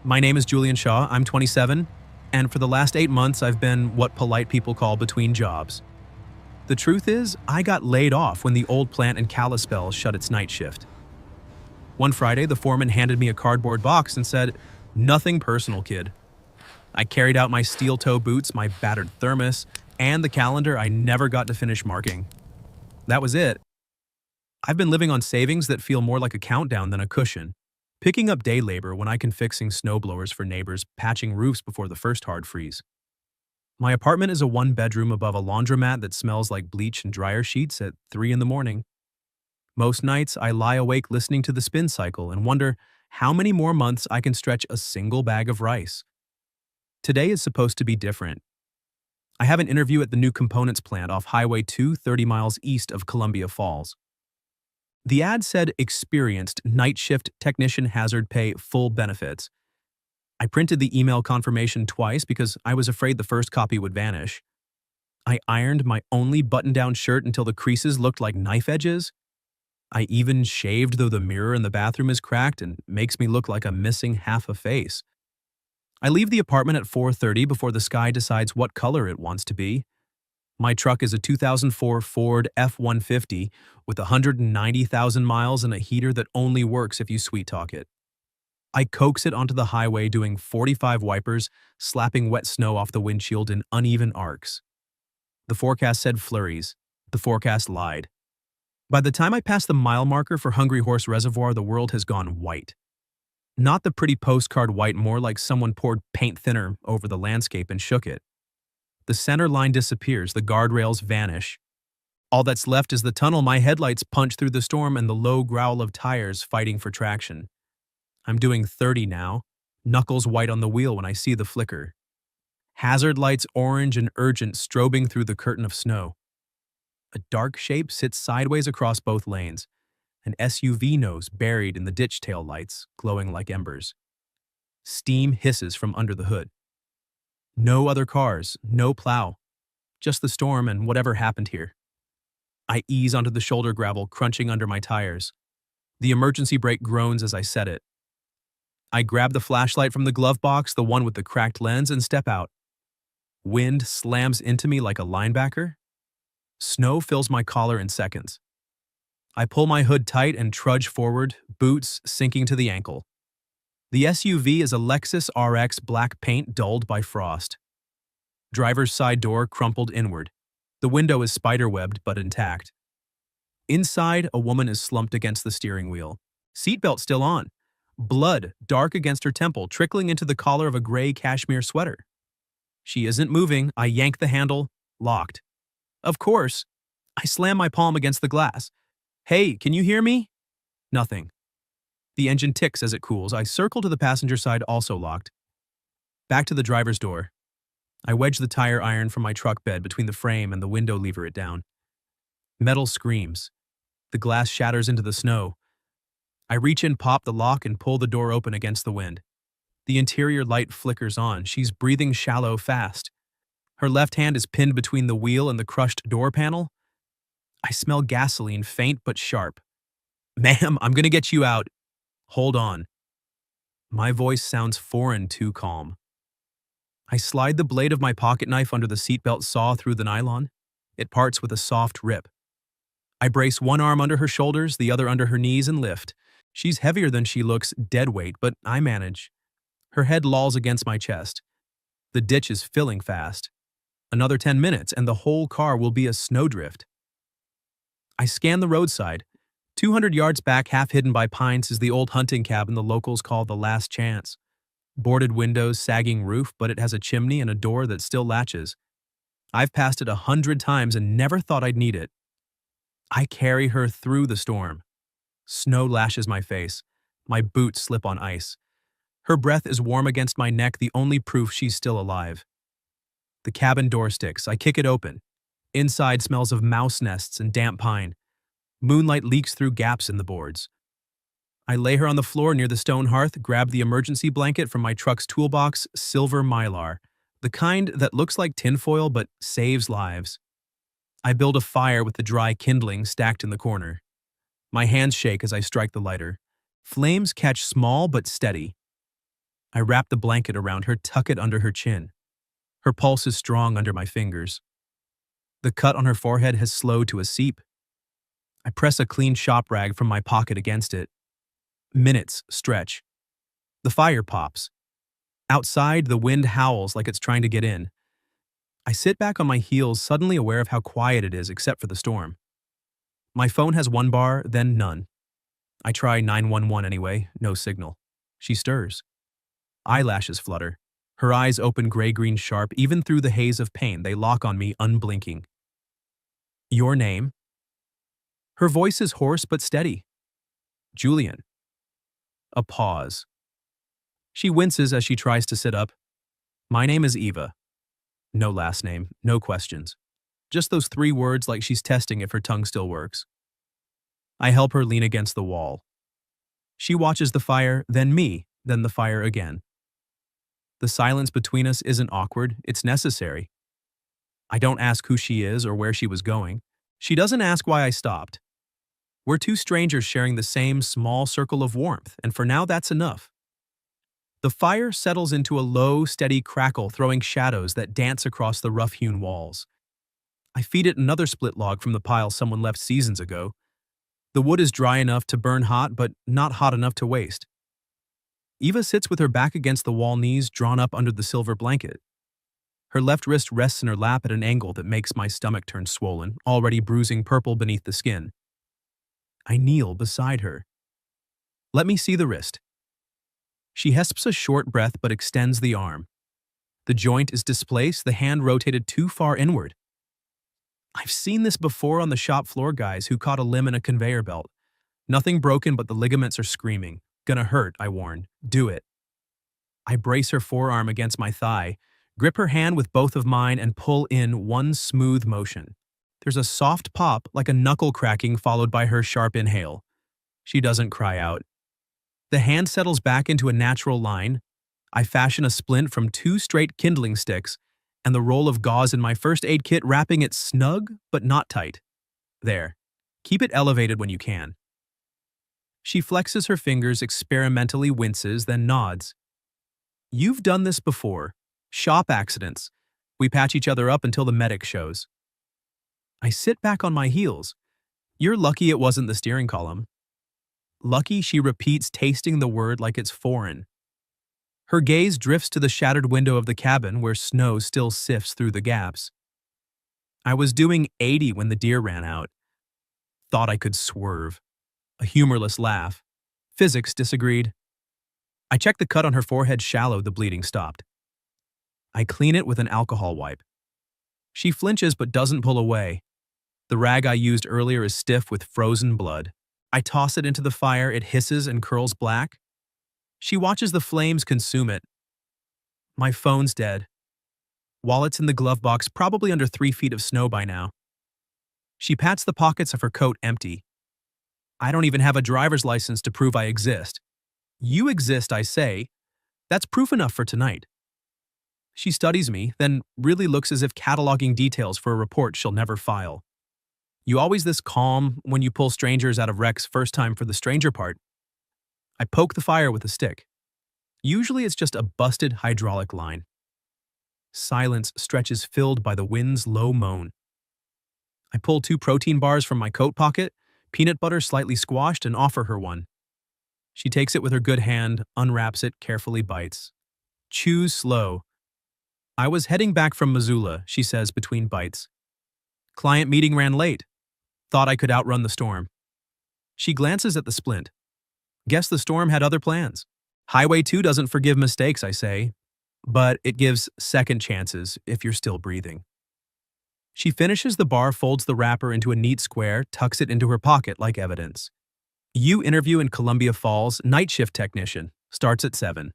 My name is Julian Shaw. I'm 27, and for the last 8 months, I've been what polite people call between jobs. The truth is, I got laid off when the old plant in Kalispell shut its night shift. One Friday, the foreman handed me a cardboard box and said, "Nothing personal, kid." I carried out my steel-toe boots, my battered thermos, and the calendar I never got to finish marking. That was it. I've been living on savings that feel more like a countdown than a cushion. Picking up day labor when I can fixing snowblowers for neighbors, patching roofs before the first hard freeze. My apartment is a one-bedroom above a laundromat that smells like bleach and dryer sheets at 3 in the morning. Most nights, I lie awake listening to the spin cycle and wonder how many more months I can stretch a single bag of rice. Today is supposed to be different. I have an interview at the new components plant off Highway 2, 30 miles east of Columbia Falls. The ad said experienced night shift technician hazard pay full benefits. I printed the email confirmation twice because I was afraid the first copy would vanish. I ironed my only button-down shirt until the creases looked like knife edges. I even shaved though the mirror in the bathroom is cracked and makes me look like I'm missing half a face. I leave the apartment at 4:30 before the sky decides what color it wants to be. My truck is a 2004 Ford F-150 with 190,000 miles and a heater that only works if you sweet-talk it. I coax it onto the highway doing 45 wipers, slapping wet snow off the windshield in uneven arcs. The forecast said flurries. The forecast lied. By the time I pass the mile marker for Hungry Horse Reservoir, the world has gone white. Not the pretty postcard white, more like someone poured paint thinner over the landscape and shook it. The center line disappears, the guardrails vanish. All that's left is the tunnel my headlights punch through the storm and the low growl of tires fighting for traction. I'm doing 30 now, knuckles white on the wheel when I see the flicker. Hazard lights orange and urgent strobing through the curtain of snow. A dark shape sits sideways across both lanes, an SUV nose buried in the ditch tail lights, glowing like embers. Steam hisses from under the hood. No other cars, no plow, just the storm and whatever happened here. I ease onto the shoulder gravel, crunching under my tires. The emergency brake groans as I set it. I grab the flashlight from the glove box, the one with the cracked lens, and step out. Wind slams into me like a linebacker. Snow fills my collar in seconds. I pull my hood tight and trudge forward, boots sinking to the ankle. The SUV is a Lexus RX, black paint dulled by frost. Driver's side door crumpled inward. The window is spiderwebbed but intact. Inside, a woman is slumped against the steering wheel. Seatbelt still on. Blood dark against her temple, trickling into the collar of a gray cashmere sweater. She isn't moving. I yank the handle. Locked. Of course. I slam my palm against the glass. "Hey, can you hear me?" Nothing. The engine ticks as it cools. I circle to the passenger side, also locked. Back to the driver's door. I wedge the tire iron from my truck bed between the frame and the window, lever it down. Metal screams. The glass shatters into the snow. I reach in, pop the lock, and pull the door open against the wind. The interior light flickers on. She's breathing shallow, fast. Her left hand is pinned between the wheel and the crushed door panel. I smell gasoline, faint but sharp. "Ma'am, I'm gonna get you out. Hold on." My voice sounds foreign, too calm. I slide the blade of my pocket knife under the seatbelt saw through the nylon. It parts with a soft rip. I brace one arm under her shoulders, the other under her knees, and lift. She's heavier than she looks, dead weight, but I manage. Her head lolls against my chest. The ditch is filling fast. Another 10 minutes, and the whole car will be a snowdrift. I scan the roadside. 200 yards back, half hidden by pines, is the old hunting cabin the locals call the Last Chance. Boarded windows, sagging roof, but it has a chimney and a door that still latches. I've passed it 100 times and never thought I'd need it. I carry her through the storm. Snow lashes my face. My boots slip on ice. Her breath is warm against my neck, the only proof she's still alive. The cabin door sticks. I kick it open. Inside smells of mouse nests and damp pine. Moonlight leaks through gaps in the boards. I lay her on the floor near the stone hearth, grab the emergency blanket from my truck's toolbox, silver mylar, the kind that looks like tinfoil but saves lives. I build a fire with the dry kindling stacked in the corner. My hands shake as I strike the lighter. Flames catch small but steady. I wrap the blanket around her, tuck it under her chin. Her pulse is strong under my fingers. The cut on her forehead has slowed to a seep. I press a clean shop rag from my pocket against it. Minutes stretch. The fire pops. Outside, the wind howls like it's trying to get in. I sit back on my heels, suddenly aware of how quiet it is except for the storm. My phone has one bar, then none. I try 911 anyway, no signal. She stirs. Eyelashes flutter. Her eyes open gray-green sharp, even through the haze of pain they lock on me unblinking. Your name? Her voice is hoarse but steady. Julian. A pause. She winces as she tries to sit up. My name is Eva. No last name, no questions. Just those 3 words like she's testing if her tongue still works. I help her lean against the wall. She watches the fire, then me, then the fire again. The silence between us isn't awkward, it's necessary. I don't ask who she is or where she was going. She doesn't ask why I stopped. We're 2 strangers sharing the same small circle of warmth, and for now that's enough. The fire settles into a low, steady crackle, throwing shadows that dance across the rough-hewn walls. I feed it another split log from the pile someone left seasons ago. The wood is dry enough to burn hot, but not hot enough to waste. Eva sits with her back against the wall, knees drawn up under the silver blanket. Her left wrist rests in her lap at an angle that makes my stomach turn swollen, already bruising purple beneath the skin. I kneel beside her. Let me see the wrist. She hesps a short breath but extends the arm. The joint is displaced, the hand rotated too far inward. I've seen this before on the shop floor guys who caught a limb in a conveyor belt. Nothing broken, but the ligaments are screaming. Gonna hurt, I warn. Do it. I brace her forearm against my thigh, grip her hand with both of mine, and pull in one smooth motion. There's a soft pop, like a knuckle cracking, followed by her sharp inhale. She doesn't cry out. The hand settles back into a natural line. I fashion a splint from 2 straight kindling sticks and the roll of gauze in my first aid kit, wrapping it snug but not tight. There. Keep it elevated when you can. She flexes her fingers, experimentally winces, then nods. You've done this before. Shop accidents. We patch each other up until the medic shows. I sit back on my heels. You're lucky it wasn't the steering column. Lucky, she repeats, tasting the word like it's foreign. Her gaze drifts to the shattered window of the cabin where snow still sifts through the gaps. I was doing 80 when the deer ran out. Thought I could swerve. A humorless laugh. Physics disagreed. I checked the cut on her forehead, shallow, the bleeding stopped. I clean it with an alcohol wipe. She flinches but doesn't pull away. The rag I used earlier is stiff with frozen blood. I toss it into the fire, it hisses and curls black. She watches the flames consume it. My phone's dead. Wallet's in the glove box, probably under 3 feet of snow by now. She pats the pockets of her coat empty. I don't even have a driver's license to prove I exist. You exist, I say. That's proof enough for tonight. She studies me, then really looks as if cataloging details for a report she'll never file. You always this calm when you pull strangers out of wrecks first time for the stranger part. I poke the fire with a stick. Usually it's just a busted hydraulic line. Silence stretches filled by the wind's low moan. I pull 2 protein bars from my coat pocket, peanut butter slightly squashed, and offer her one. She takes it with her good hand, unwraps it, carefully bites. Chews slow. I was heading back from Missoula, she says between bites. Client meeting ran late. Thought I could outrun the storm. She glances at the splint. Guess the storm had other plans. Highway 2 doesn't forgive mistakes, I say, but it gives second chances if you're still breathing. She finishes the bar, folds the wrapper into a neat square, tucks it into her pocket like evidence. You interview in Columbia Falls, night shift technician, starts at 7.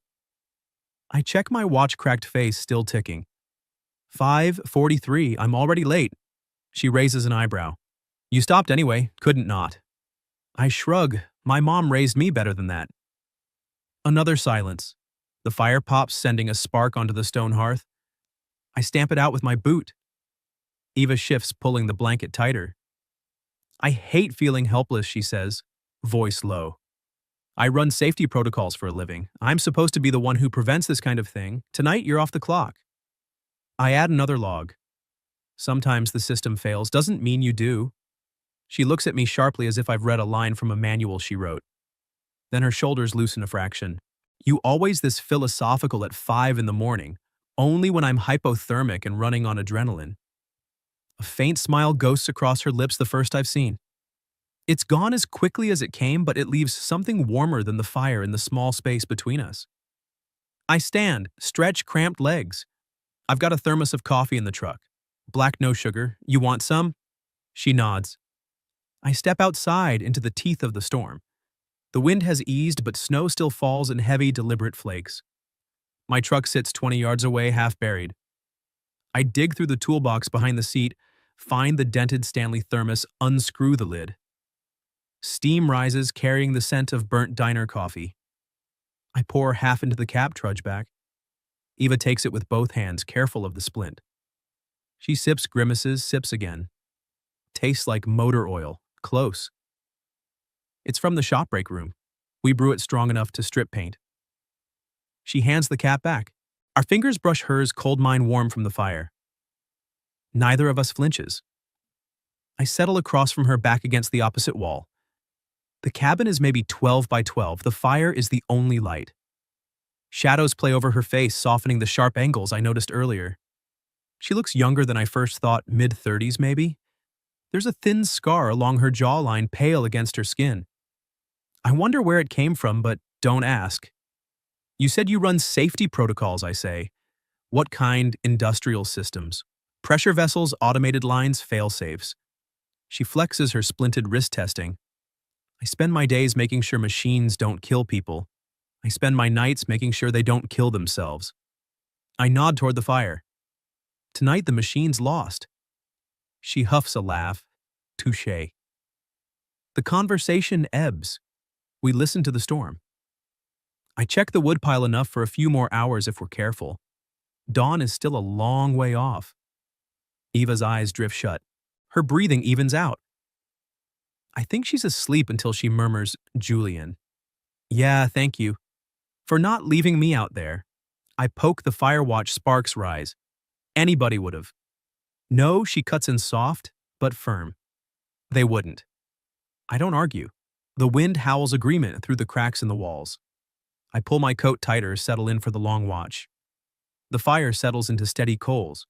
I check my watch, cracked face still ticking. 5:43, I'm already late. She raises an eyebrow. You stopped anyway, couldn't not. I shrug, my mom raised me better than that. Another silence. The fire pops, sending a spark onto the stone hearth. I stamp it out with my boot. Eva shifts, pulling the blanket tighter. I hate feeling helpless, she says, voice low. I run safety protocols for a living. I'm supposed to be the one who prevents this kind of thing. Tonight, you're off the clock. I add another log. Sometimes the system fails. Doesn't mean you do. She looks at me sharply as if I've read a line from a manual she wrote. Then her shoulders loosen a fraction. You always this philosophical at 5 in the morning, only when I'm hypothermic and running on adrenaline. A faint smile ghosts across her lips, the first I've seen. It's gone as quickly as it came, but it leaves something warmer than the fire in the small space between us. I stand, stretch cramped legs. I've got a thermos of coffee in the truck. Black, no sugar. You want some? She nods. I step outside into the teeth of the storm. The wind has eased, but snow still falls in heavy, deliberate flakes. My truck sits 20 yards away, half buried. I dig through the toolbox behind the seat, find the dented Stanley thermos, unscrew the lid. Steam rises, carrying the scent of burnt diner coffee. I pour half into the cap, trudge back. Eva takes it with both hands, careful of the splint. She sips, grimaces, sips again. Tastes like motor oil, close. It's from the shop break room. We brew it strong enough to strip paint. She hands the cap back. Our fingers brush hers, cold mine warm from the fire. Neither of us flinches. I settle across from her, back against the opposite wall. The cabin is maybe 12 by 12. The fire is the only light. Shadows play over her face, softening the sharp angles I noticed earlier. She looks younger than I first thought, mid-30s maybe. There's a thin scar along her jawline, pale against her skin. I wonder where it came from, but don't ask. You said you run safety protocols, I say. What kind? Industrial systems. Pressure vessels, automated lines, fail-safes. She flexes her splinted wrist, testing. I spend my days making sure machines don't kill people. I spend my nights making sure they don't kill themselves. I nod toward the fire. Tonight the machine's lost. She huffs a laugh. Touché. The conversation ebbs. We listen to the storm. I check the woodpile enough for a few more hours if we're careful. Dawn is still a long way off. Eva's eyes drift shut. Her breathing evens out. I think she's asleep until she murmurs, Julian. Yeah, thank you. For not leaving me out there. I poke the firewatch, sparks rise. Anybody would have. No, she cuts in soft, but firm. They wouldn't. I don't argue. The wind howls agreement through the cracks in the walls. I pull my coat tighter, settle in for the long watch. The fire settles into steady coals.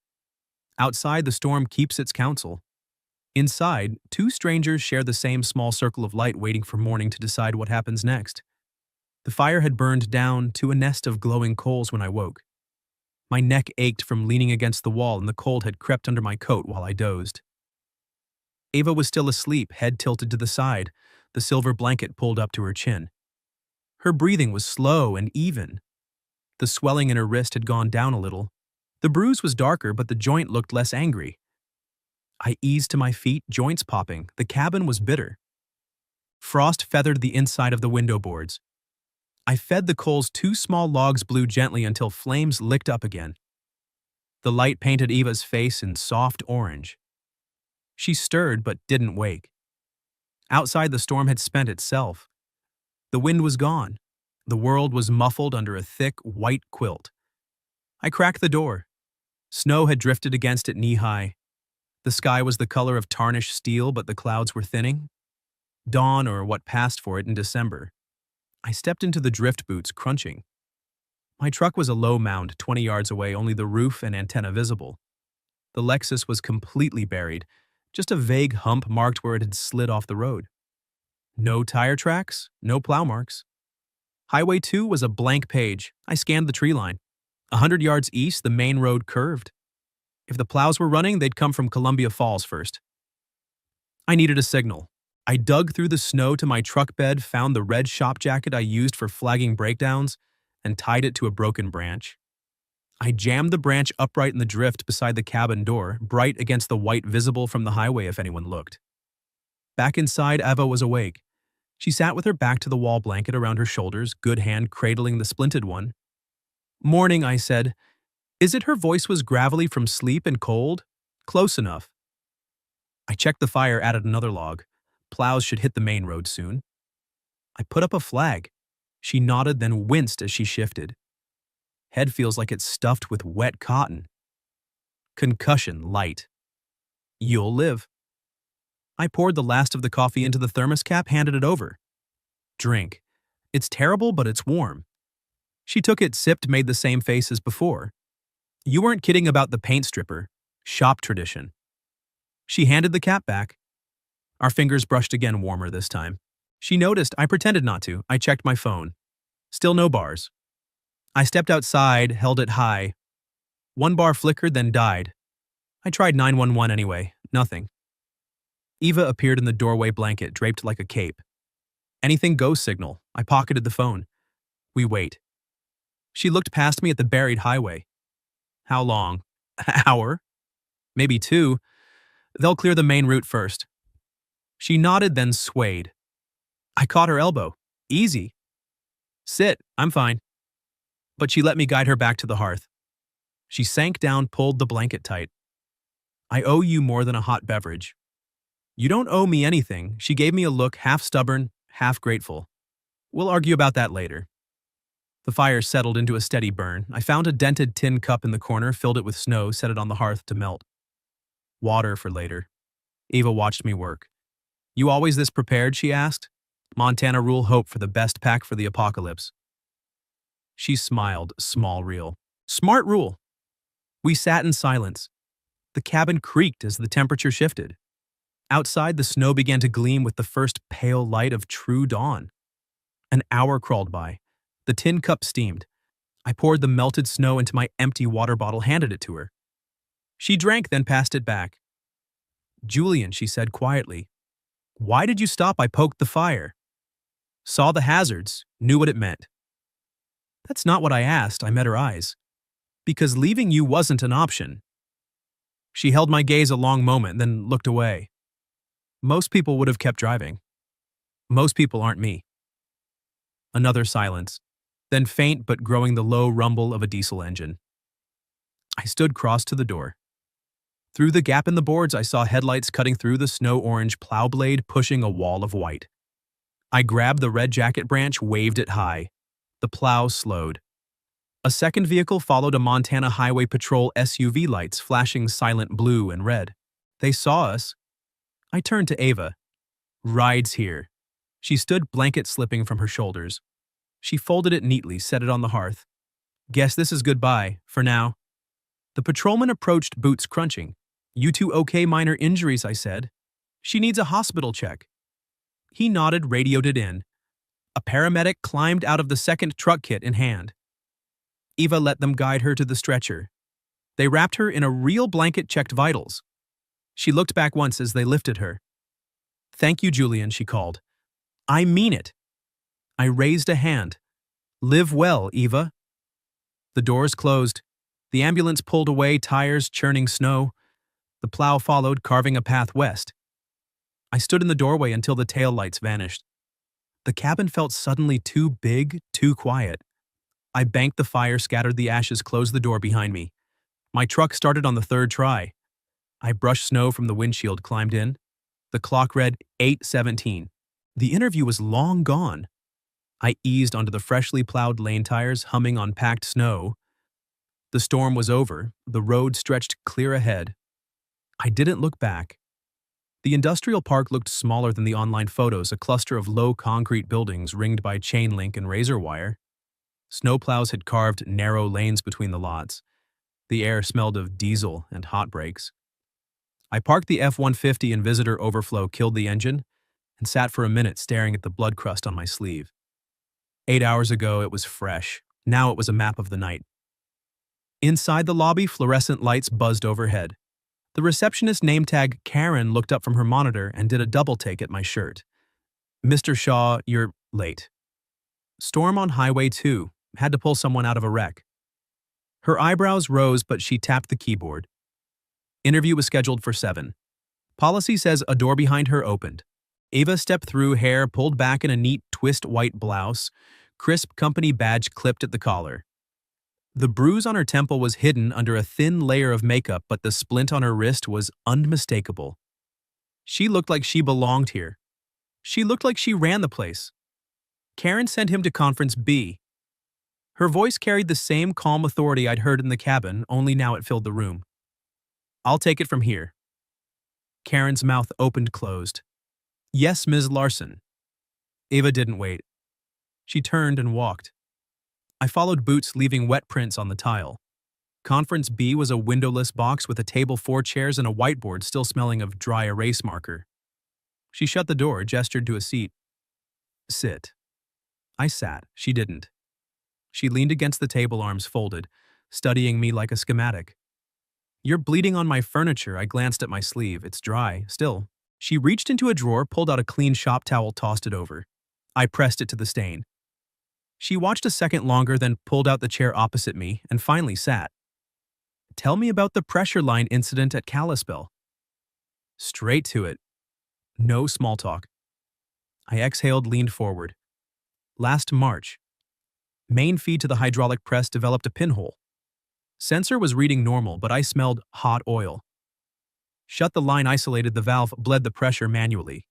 Outside, the storm keeps its counsel. Inside, two strangers share the same small circle of light, waiting for morning to decide what happens next. The fire had burned down to a nest of glowing coals when I woke. My neck ached from leaning against the wall, and the cold had crept under my coat while I dozed. Ava was still asleep, head tilted to the side, the silver blanket pulled up to her chin. Her breathing was slow and even. The swelling in her wrist had gone down a little. The bruise was darker, but the joint looked less angry. I eased to my feet, joints popping. The cabin was bitter. Frost feathered the inside of the window boards. I fed the coals, 2 small logs blew gently until flames licked up again. The light painted Eva's face in soft orange. She stirred but didn't wake. Outside, the storm had spent itself. The wind was gone. The world was muffled under a thick, white quilt. I cracked the door. Snow had drifted against it knee-high. The sky was the color of tarnished steel, but the clouds were thinning. Dawn, or what passed for it, in December. I stepped into the drift boots, crunching. My truck was a low mound 20 yards away, only the roof and antenna visible. The Lexus was completely buried, just a vague hump marked where it had slid off the road. No tire tracks, no plow marks. Highway 2 was a blank page. I scanned the tree line. 100 yards east, the main road curved. If the plows were running, they'd come from Columbia Falls first. I needed a signal. I dug through the snow to my truck bed, found the red shop jacket I used for flagging breakdowns, and tied it to a broken branch. I jammed the branch upright in the drift beside the cabin door, bright against the white visible from the highway if anyone looked. Back inside, Ava was awake. She sat with her back to the wall, blanket around her shoulders, good hand cradling the splinted one. Morning, I said. Is it her voice was gravelly from sleep and cold? Close enough. I checked the fire, added another log. Plows should hit the main road soon. I put up a flag. She nodded, then winced as she shifted. Head feels like it's stuffed with wet cotton. Concussion light. You'll live. I poured the last of the coffee into the thermos cap, handed it over. Drink. It's terrible, but it's warm. She took it, sipped, made the same face as before. You weren't kidding about the paint stripper. Shop tradition. She handed the cap back. Our fingers brushed again, warmer this time. She noticed. I pretended not to. I checked my phone. Still no bars. I stepped outside, held it high. One bar flickered, then died. I tried 911 anyway. Nothing. Eva appeared in the doorway, blanket draped like a cape. Anything goes signal. I pocketed the phone. We wait. She looked past me at the buried highway. How long? Hour? Maybe 2. They'll clear the main route first. She nodded, then swayed. I caught her elbow. Easy. Sit, I'm fine. But she let me guide her back to the hearth. She sank down, pulled the blanket tight. I owe you more than a hot beverage. You don't owe me anything. She gave me a look, half stubborn, half grateful. We'll argue about that later. The fire settled into a steady burn. I found a dented tin cup in the corner, filled it with snow, set it on the hearth to melt. Water for later. Eva watched me work. You always this prepared, she asked. Montana rule, hope for the best pack for the apocalypse. She smiled, small reel. Smart rule. We sat in silence. The cabin creaked as the temperature shifted. Outside, the snow began to gleam with the first pale light of true dawn. An hour crawled by. The tin cup steamed. I poured the melted snow into my empty water bottle, handed it to her. She drank, then passed it back. Julian, she said quietly. Why did you stop? I poked the fire. Saw the hazards, knew what it meant. That's not what I asked. I met her eyes. Because leaving you wasn't an option. She held my gaze a long moment, then looked away. Most people would have kept driving. Most people aren't me. Another silence, then faint but growing the low rumble of a diesel engine. I stood cross to the door. Through the gap in the boards, I saw headlights cutting through the snow-orange plow blade, pushing a wall of white. I grabbed the red jacket branch, waved it high. The plow slowed. A second vehicle followed, a Montana Highway Patrol SUV, lights flashing silent blue and red. They saw us. I turned to Ava. Rides here. She stood, blanket slipping from her shoulders. She folded it neatly, set it on the hearth. Guess this is goodbye, for now. The patrolman approached, boots crunching. You two okay? Minor injuries, I said. She needs a hospital check. He nodded, radioed it in. A paramedic climbed out of the second truck, kit in hand. Eva let them guide her to the stretcher. They wrapped her in a real blanket, checked vitals. She looked back once as they lifted her. Thank you, Julian, she called. I mean it. I raised a hand. Live well, Eva. The doors closed. The ambulance pulled away, tires churning snow. The plow followed, carving a path west. I stood in the doorway until the taillights vanished. The cabin felt suddenly too big, too quiet. I banked the fire, scattered the ashes, closed the door behind me. My truck started on the third try. I brushed snow from the windshield, climbed in. The clock read 8:17. The interview was long gone. I eased onto the freshly plowed lane tires, humming on packed snow. The storm was over. The road stretched clear ahead. I didn't look back. The industrial park looked smaller than the online photos, a cluster of low concrete buildings ringed by chain link and razor wire. Snowplows had carved narrow lanes between the lots. The air smelled of diesel and hot brakes. I parked the F-150 and visitor overflow killed the engine and sat for a minute staring at the blood crust on my sleeve. 8 hours ago, it was fresh. Now it was a map of the night. Inside the lobby, fluorescent lights buzzed overhead. The receptionist, name tag Karen, looked up from her monitor and did a double take at my shirt. Mr. Shaw, you're late. Storm on Highway 2. Had to pull someone out of a wreck. Her eyebrows rose, but she tapped the keyboard. Interview was scheduled for 7. Policy says a door behind her opened. Ava stepped through, hair pulled back in a neat twist white blouse, crisp company badge clipped at the collar. The bruise on her temple was hidden under a thin layer of makeup, but the splint on her wrist was unmistakable. She looked like she belonged here. She looked like she ran the place. Karen sent him to Conference B. Her voice carried the same calm authority I'd heard in the cabin, only now it filled the room. I'll take it from here. Karen's mouth opened-closed. Yes, Ms. Larson. Ava didn't wait. She turned and walked. I followed Boots, leaving wet prints on the tile. Conference B was a windowless box with a table, 4 chairs, and a whiteboard still smelling of dry erase marker. She shut the door, gestured to a seat. Sit. I sat. She didn't. She leaned against the table, arms folded, studying me like a schematic. You're bleeding on my furniture. I glanced at my sleeve. It's dry, still. She reached into a drawer, pulled out a clean shop towel, tossed it over. I pressed it to the stain. She watched a second longer, then pulled out the chair opposite me and finally sat. Tell me about the pressure line incident at Kalispell. Straight to it. No small talk. I exhaled, leaned forward. Last March. Main feed to the hydraulic press developed a pinhole. Sensor was reading normal, but I smelled hot oil. Shut the line, isolated the valve, bled the pressure manually.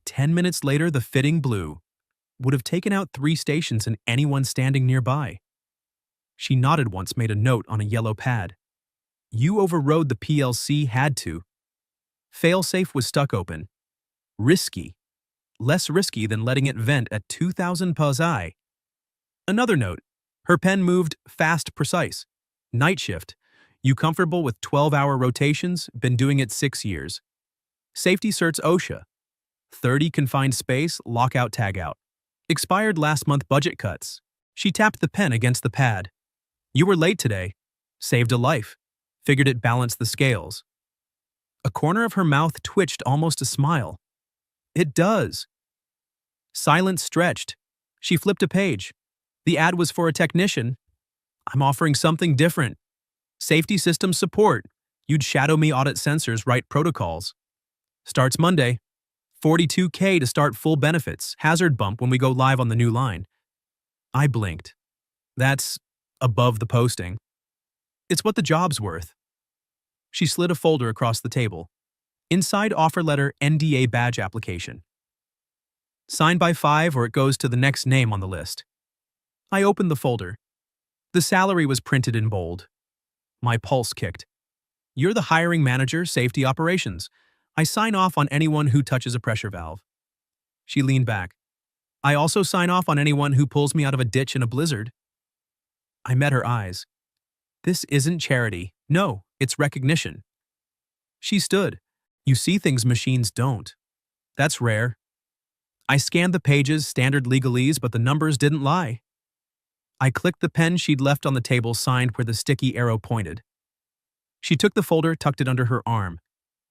10 minutes later, the fitting blew. Would have taken out 3 stations and anyone standing nearby. She nodded once, made a note on a yellow pad. You overrode the PLC, had to. Failsafe was stuck open. Risky. Less risky than letting it vent at 2,000 psi. Another note. Her pen moved fast, precise. Night shift. You comfortable with 12-hour rotations? Been doing it 6 years. Safety certs OSHA. 30 confined space, lockout, tagout. Expired last month, budget cuts. She tapped the pen against the pad. You were late today. Saved a life. Figured it balanced the scales. A corner of her mouth twitched, almost a smile. It does. Silence stretched. She flipped a page. The ad was for a technician. I'm offering something different. Safety system support. You'd shadow me, audit sensors, write protocols. Starts Monday. $42K to start, full benefits. Hazard bump when we go live on the new line. I blinked. That's above the posting. It's what the job's worth. She slid a folder across the table. Inside, offer letter, NDA badge application. Sign by 5 or it goes to the next name on the list. I opened the folder. The salary was printed in bold. My pulse kicked. You're the hiring manager, safety operations. I sign off on anyone who touches a pressure valve. She leaned back. I also sign off on anyone who pulls me out of a ditch in a blizzard. I met her eyes. This isn't charity. No, it's recognition. She stood. You see things machines don't. That's rare. I scanned the pages, standard legalese, but the numbers didn't lie. I clicked the pen she'd left on the table, signed where the sticky arrow pointed. She took the folder, tucked it under her arm.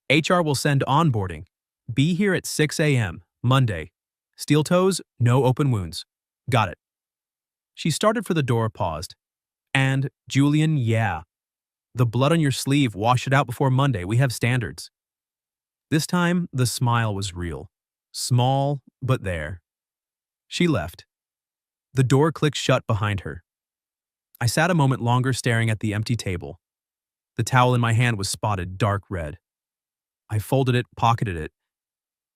HR will send onboarding. Be here at 6 a.m., Monday. Steel toes, no open wounds. Got it. She started for the door, paused. And, Julian, yeah. The blood on your sleeve, wash it out before Monday. We have standards. This time, the smile was real. Small, but there. She left. The door clicked shut behind her. I sat a moment longer, staring at the empty table. The towel in my hand was spotted dark red. I folded it, pocketed it.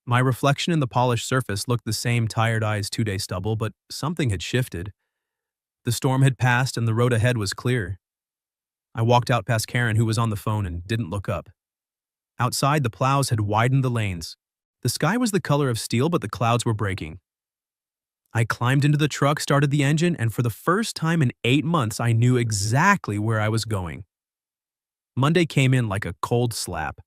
My reflection in the polished surface looked the same, tired eyes, 2-day stubble, but something had shifted. The storm had passed and the road ahead was clear. I walked out past Karen, who was on the phone, and didn't look up. Outside, the plows had widened the lanes. The sky was the color of steel, but the clouds were breaking. I climbed into the truck, started the engine, and for the first time in 8 months, I knew exactly where I was going. Monday came in like a cold slap.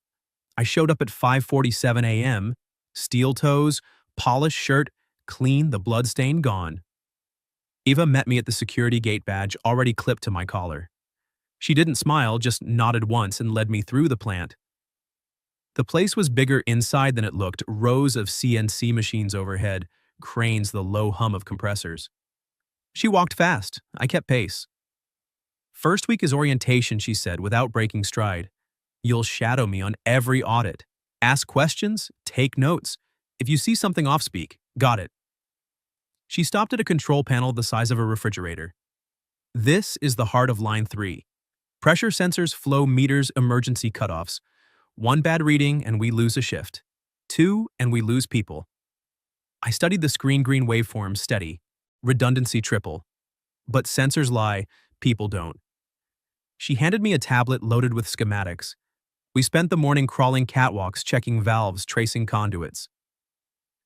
I showed up at 5:47 a.m., steel toes, polished shirt, clean, the bloodstain gone. Eva met me at the security gate, badge already clipped to my collar. She didn't smile, just nodded once and led me through the plant. The place was bigger inside than it looked, rows of CNC machines overhead, cranes, the low hum of compressors. She walked fast. I kept pace. First week is orientation, she said, without breaking stride. You'll shadow me on every audit. Ask questions, take notes. If you see something off, speak. Got it. She stopped at a control panel the size of a refrigerator. This is the heart of line 3. Pressure sensors, flow meters, emergency cutoffs. 1 bad reading and we lose a shift. 2 and we lose people. I studied the screen green waveform steady, redundancy triple, but sensors lie, people don't. She handed me a tablet loaded with schematics. We spent the morning crawling catwalks, checking valves, tracing conduits.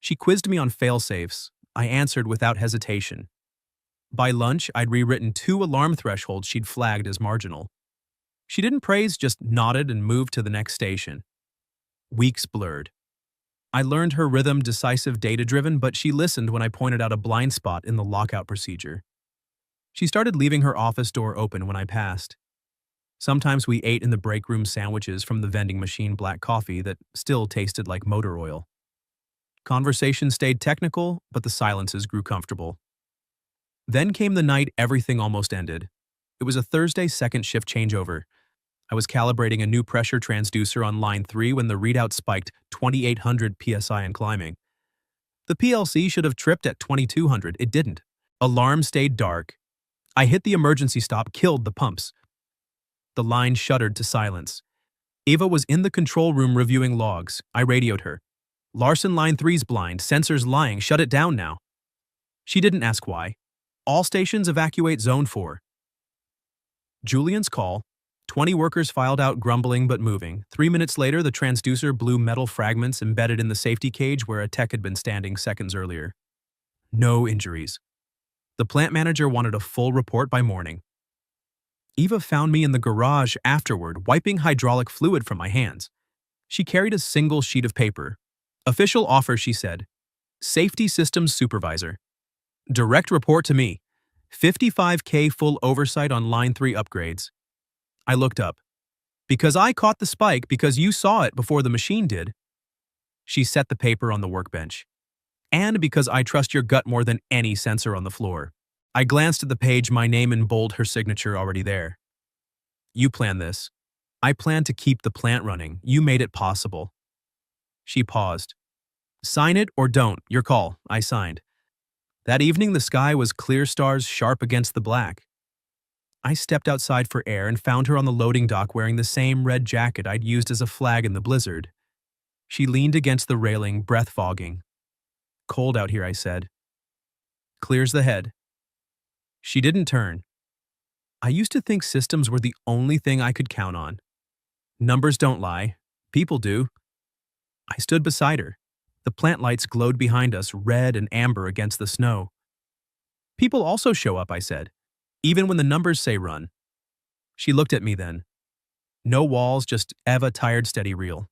She quizzed me on failsafes. I answered without hesitation. By lunch, I'd rewritten 2 alarm thresholds she'd flagged as marginal. She didn't praise, just nodded and moved to the next station. Weeks blurred. I learned her rhythm, decisive, data-driven, but she listened when I pointed out a blind spot in the lockout procedure. She started leaving her office door open when I passed. Sometimes we ate in the break room sandwiches from the vending machine black coffee that still tasted like motor oil. Conversation stayed technical, but the silences grew comfortable. Then came the night everything almost ended. It was a Thursday second shift changeover. I was calibrating a new pressure transducer on line 3 when the readout spiked 2,800 psi and climbing. The PLC should have tripped at 2,200. It didn't. Alarm stayed dark. I hit the emergency stop, killed the pumps. The line shuddered to silence. Eva was in the control room reviewing logs. I radioed her. Larson line 3's blind, sensors lying, shut it down now. She didn't ask why. All stations evacuate zone 4. Julian's call. 20 workers filed out, grumbling but moving. 3 minutes later, the transducer blew metal fragments embedded in the safety cage where a tech had been standing seconds earlier. No injuries. The plant manager wanted a full report by morning. Eva found me in the garage afterward, wiping hydraulic fluid from my hands. She carried a single sheet of paper. Official offer, she said. Safety Systems Supervisor. Direct report to me. $55K full oversight on line 3 upgrades. I looked up. Because I caught the spike, because you saw it before the machine did. She set the paper on the workbench. And because I trust your gut more than any sensor on the floor. I glanced at the page, my name in bold, her signature already there. You planned this. I planned to keep the plant running. You made it possible. She paused. Sign it or don't, your call. I signed. That evening the sky was clear, stars sharp against the black. I stepped outside for air and found her on the loading dock wearing the same red jacket I'd used as a flag in the blizzard. She leaned against the railing, breath fogging. Cold out here, I said. Clears the head. She didn't turn. I used to think systems were the only thing I could count on. Numbers don't lie. People do. I stood beside her. The plant lights glowed behind us, red and amber against the snow. People also show up, I said, even when the numbers say run. She looked at me then. No walls, just Eva, tired, steady reel.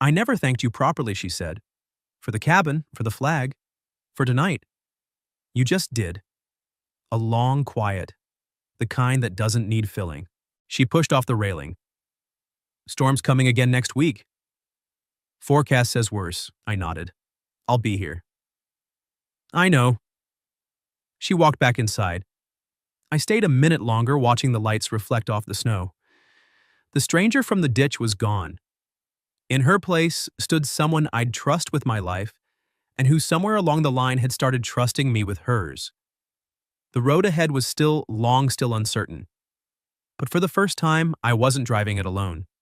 I never thanked you properly, she said. For the cabin, for the flag, for tonight. You just did. A long quiet, the kind that doesn't need filling. She pushed off the railing. Storm's coming again next week. Forecast says worse, I nodded. I'll be here. I know. She walked back inside. I stayed a minute longer watching the lights reflect off the snow. The stranger from the ditch was gone. In her place stood someone I'd trust with my life and who somewhere along the line had started trusting me with hers. The road ahead was still uncertain. But for the first time, I wasn't driving it alone.